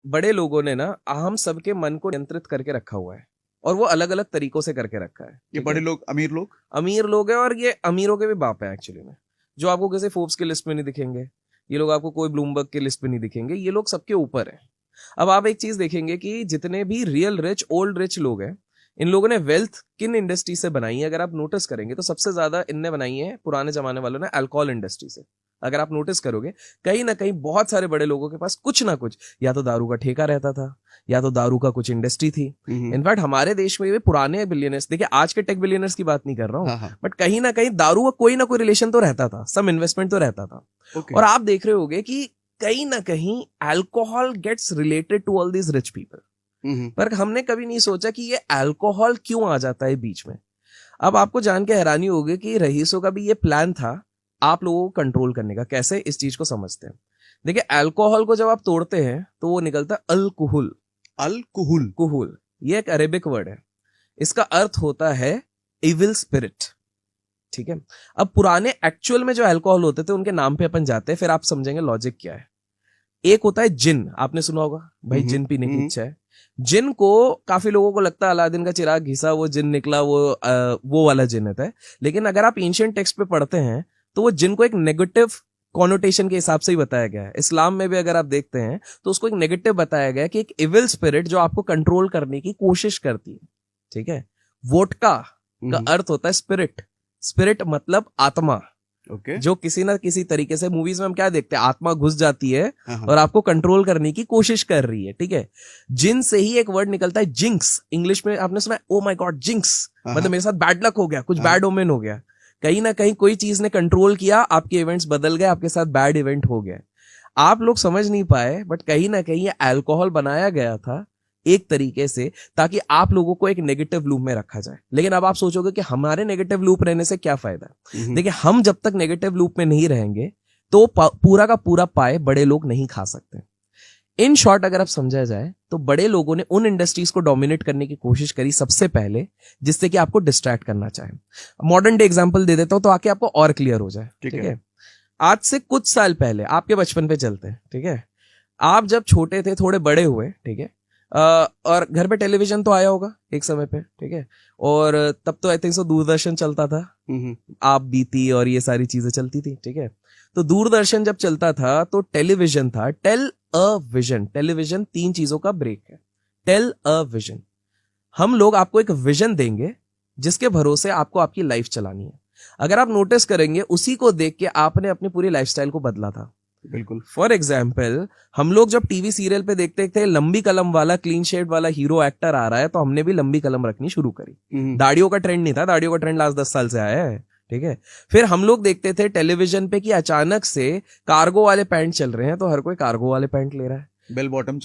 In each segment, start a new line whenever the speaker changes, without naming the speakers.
बड़े लोगों ने ना हम सबके मन को नियंत्रित करके रखा हुआ है, और वो अलग अलग तरीकों से करके रखा है।
ये बड़े लोग, अमीर लोग
हैं, और ये अमीरों के भी बाप हैं एक्चुअली में, जो आपको किसी फोर्ब्स की लिस्ट में नहीं दिखेंगे, ये लोग आपको कोई ब्लूमबर्ग की लिस्ट में नहीं दिखेंगे, ये लोग सबके ऊपर है। अब आप एक चीज देखेंगे कि जितने भी रियल रिच ओल्ड रिच लोग हैं, इन लोगों ने वेल्थ किन इंडस्ट्री से बनाई है अगर आप नोटिस करेंगे तो सबसे ज्यादा इनने बनाई है पुराने जमाने वालों ने अल्कोहल इंडस्ट्री से। अगर आप नोटिस करोगे कहीं ना कहीं बहुत सारे बड़े लोगों के पास कुछ ना कुछ, या तो दारू का ठेका रहता था, या तो दारू का कुछ इंडस्ट्री थी। इनफैक्ट हमारे देश में भी पुराने बिलियनर्स, देखिए आज के टेक बिलियनर्स की बात नहीं कर रहा हूँ, बट कहीं ना कहीं दारू का कोई ना कोई रिलेशन तो रहता था, सम इन्वेस्टमेंट तो रहता था। और आप देख रहे होगे कि कहीं ना कहीं alcohol gets related to all these rich people, पर हमने कभी नहीं सोचा कि ये अल्कोहल क्यों आ जाता है बीच में। अब आपको जान के हैरानी होगी कि रईसों का भी ये प्लान था आप लोगों को कंट्रोल करने का। कैसे, इस चीज को समझते हैं। देखिए अल्कोहल को जब आप तोड़ते हैं तो वो निकलता है अल्कोहल। कुहुल ये एक अरेबिक वर्ड है, इसका अर्थ होता है इविल स्पिरिट। ठीक है, अब पुराने एक्चुअल में जो अल्कोहल होते थे उनके नाम पे अपन जाते हैं, फिर आप समझेंगे लॉजिक क्या है। एक होता है जिन, आपने सुना होगा भाई जिन पीने की इच्छा है। जिन को काफी लोगों को लगता है अलादीन का चिराग घिसा वो जिन निकला, वो वाला जिन होता है। लेकिन अगर आप एंशिएंट टेक्स्ट पे पढ़ते हैं तो वो जिन को एक नेगेटिव कॉनोटेशन के हिसाब से ही बताया गया है। इस्लाम में भी अगर आप देखते हैं तो उसको एक नेगेटिव बताया गया है कि एक इविल स्पिरिट जो आपको कंट्रोल करने की कोशिश करती है। ठीक है, वोडका का अर्थ होता है स्पिरिट। स्पिरिट मतलब आत्मा। जो किसी ना किसी तरीके से मूवीज में हम क्या देखते हैं, आत्मा घुस जाती है और आपको कंट्रोल करने की कोशिश कर रही है। ठीक है, जिन से ही एक वर्ड निकलता है जिंक्स। इंग्लिश में आपने सुना है ओ माय गॉड जिंक्स, मतलब मेरे साथ बैड लक हो गया, कुछ बैड ओमेन हो गया। कहीं ना कहीं कोई चीज ने कंट्रोल किया, आपके इवेंट्स बदल गए, आपके साथ बैड इवेंट हो गया। आप लोग समझ नहीं पाए, बट कहीं ना कहीं ये अल्कोहल बनाया गया था एक तरीके से ताकि आप लोगों को एक नेगेटिव लूप में रखा जाए। लेकिन अब आप सोचोगे कि हमारे नेगेटिव लूप रहने से क्या फायदा। देखिए हम जब तक नेगेटिव लूप में नहीं रहेंगे तो पूरा का पूरा पाए बड़े लोग नहीं खा सकते। इन शॉर्ट अगर आप समझा जाए तो बड़े लोगों ने उन इंडस्ट्रीज को डोमिनेट करने की कोशिश करी सबसे पहले जिससे कि आपको डिस्ट्रैक्ट करना चाहे। मॉडर्न डे एग्जांपल दे देता हूं तो आके आपको और क्लियर हो जाए। ठीक है, आज से कुछ साल पहले आपके बचपन पे चलते हैं। ठीक है, आप जब छोटे थे, थोड़े बड़े हुए, ठीक है, और घर पे टेलीविजन तो आया होगा एक समय पे। ठीक है, और तब तो आई थिंक सो दूरदर्शन चलता था, आप बीती और ये सारी चीजें चलती थी। ठीक है, तो दूरदर्शन जब चलता था तो टेलीविजन था, टेल अ विजन। टेलीविजन 3 चीजों का ब्रेक है, टेल अ विजन। हम लोग आपको एक विजन देंगे जिसके भरोसे आपको आपकी लाइफ चलानी है। अगर आप नोटिस करेंगे उसी को देख के आपने अपनी पूरी लाइफस्टाइल को बदला था।
बिल्कुल।
फॉर एग्जाम्पल हम लोग जब टीवी सीरियल पे देखते थे लंबी कलम वाला क्लीन शेड वाला हीरो एक्टर आ रहा है तो हमने भी लंबी कलम रखनी शुरू करी। दाढ़ियों का ट्रेंड नहीं था, दाढ़ियों का ट्रेंड लास्ट 10 साल से आया है। ठीक है, फिर हम लोग देखते थे टेलीविजन पे कि अचानक से कार्गो वाले पैंट चल रहे हैं तो हर कोई कार्गो वाले पैंट ले रहा है। बेल बॉटम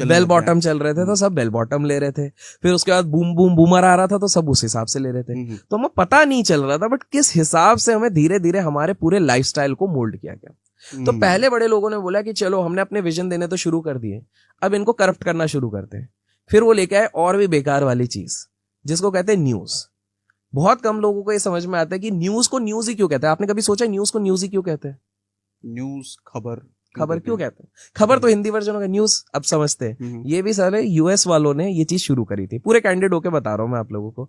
चल रहे थे तो सब बेल बॉटम ले रहे थे। फिर उसके बाद बूम बूम बूमर आ रहा था तो सब उस हिसाब से ले रहे थे। तो हमें पता नहीं चल रहा था बट किस हिसाब से हमें धीरे धीरे हमारे पूरे लाइफस्टाइल को मोल्ड किया गया। तो पहले बड़े लोगों ने बोला कि चलो हमने अपने विजन देने तो शुरू कर दिए, अब इनको करप्ट करना शुरू करते हैं। फिर वो लेके आए और भी बेकार वाली चीज जिसको कहते हैं न्यूज। बहुत कम लोगों को ये समझ में आता है कि न्यूज को न्यूज ही क्यों कहते हैं। आपने कभी सोचा न्यूज को न्यूज ही क्यों कहते हैं?
न्यूज खबर
क्यों कहते हैं? खबर तो हिंदी वर्जन होगा, न्यूज अब समझते हैं। ये भी सारे यूएस वालों ने ये चीज शुरू करी थी। पूरे कैंडिडेट होके बता रहा हूं मैं आप लोगों को।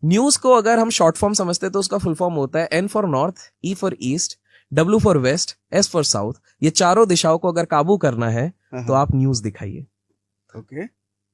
न्यूज को अगर हम शॉर्ट फॉर्म समझते हैं तो उसका फुल फॉर्म होता है N for north, E for east, W for west, S for south. ये चारों दिशाओं को अगर काबू करना है तो आप न्यूज दिखाइए।
ओके,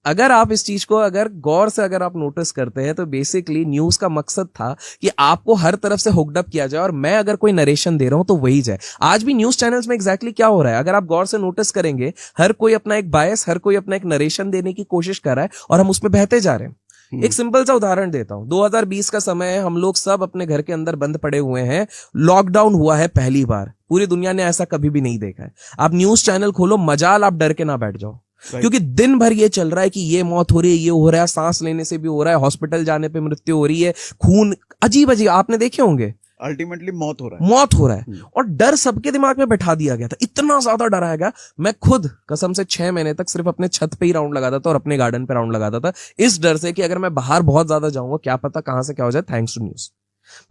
अगर आप इस चीज को अगर गौर से अगर आप नोटिस करते हैं तो बेसिकली न्यूज का मकसद था कि आपको हर तरफ से हुक्ड अप किया जाए और मैं अगर कोई नरेशन दे रहा हूं तो वही जाए। आज भी न्यूज चैनल्स में एग्जैक्टली क्या हो रहा है अगर आप गौर से नोटिस करेंगे, हर कोई अपना एक बायस, हर कोई अपना एक नरेशन देने की कोशिश कर रहा है और हम उसमें बहते जा रहे हैं। एक सिंपल सा उदाहरण देता हूं, 2020 का समय है, हम लोग सब अपने घर के अंदर बंद पड़े हुए हैं, लॉकडाउन हुआ है पहली बार, पूरी दुनिया ने ऐसा कभी भी नहीं देखा है। आप न्यूज चैनल खोलो, मजाल आप डर के ना बैठ जाओ, क्योंकि दिन भर ये चल रहा है कि ये मौत हो रही है, ये हो रहा है, सांस लेने से भी हो रहा है, हॉस्पिटल जाने पे मृत्यु हो रही है, खून अजीब अजीब आपने देखे होंगे,
अल्टीमेटली मौत हो रहा है।
और डर सबके दिमाग में बैठा दिया गया था, इतना ज्यादा डराया गया। मैं खुद कसम से 6 महीने तक सिर्फ अपने छत पे ही राउंड लगाता था और अपने गार्डन पे राउंड लगाता था, इस डर से कि अगर मैं बाहर बहुत ज्यादा जाऊंगा क्या पता कहां से क्या हो जाए, थैंक्स टू न्यूज।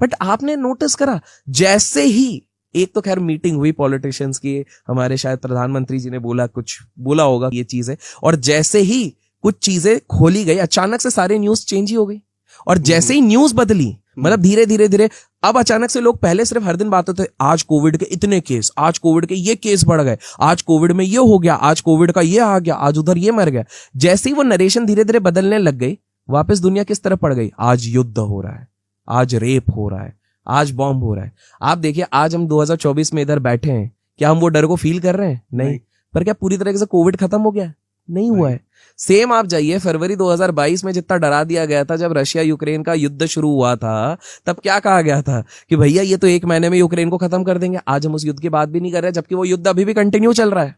बट आपने नोटिस करा जैसे ही एक तो खैर मीटिंग हुई पॉलिटिशियंस की, हमारे शायद प्रधानमंत्री जी ने बोला होगा ये चीज है, और जैसे ही कुछ चीजें खोली गई अचानक से सारे न्यूज चेंज ही हो गई, और जैसे ही न्यूज बदली मतलब धीरे धीरे धीरे अब अचानक से लोग पहले सिर्फ हर दिन बात होते आज कोविड के इतने केस, आज कोविड के ये केस बढ़ गए, आज कोविड में ये हो गया, आज कोविड का ये आ गया, आज उधर ये मर गया। जैसे ही वो नरेशन धीरे धीरे बदलने लग गई, वापस दुनिया किस तरफ पड़ गई, आज युद्ध हो रहा है, आज रेप हो रहा है, आज बॉम्ब हो रहा है। आप देखिए आज हम 2024 में इधर बैठे हैं, क्या हम वो डर को फील कर रहे हैं? नहीं। पर क्या पूरी तरीके से कोविड खत्म हो गया? नहीं हुआ है। सेम आप जाइए फरवरी 2022 में जितना डरा दिया गया था जब रशिया यूक्रेन का युद्ध शुरू हुआ था, तब क्या कहा गया था कि भैया ये तो 1 महीने में यूक्रेन को खत्म कर देंगे। आज हम उस युद्ध की बात भी नहीं कर रहे, जबकि वो युद्ध अभी भी कंटिन्यू चल रहा है।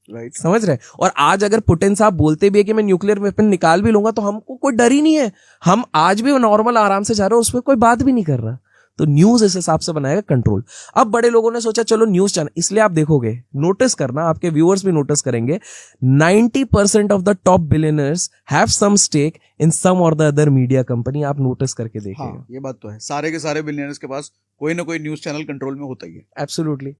राइट,
समझ रहे? और आज अगर पुतिन साहब बोलते भी है कि मैं न्यूक्लियर वेपन निकाल भी लूंगा, तो हमको कोई डर ही नहीं है, हम आज भी नॉर्मल आराम से जा रहे हैं, उसमें कोई बात भी नहीं कर रहा। तो न्यूज इस हिसाब से बनाएगा कंट्रोल। अब बड़े लोगों ने सोचा चलो न्यूज चैनल, इसलिए आप देखोगे, नोटिस करना, आपके व्यूअर्स भी नोटिस करेंगे, 90% of the top billionaires have some stake in some or the other media company. आप नोटिस करके देखिएगा।
हाँ, ये बात तो है, सारे के सारे बिलियनर्स के पास कोई ना कोई न्यूज चैनल कंट्रोल में होता ही है।
एब्सोल्युटली।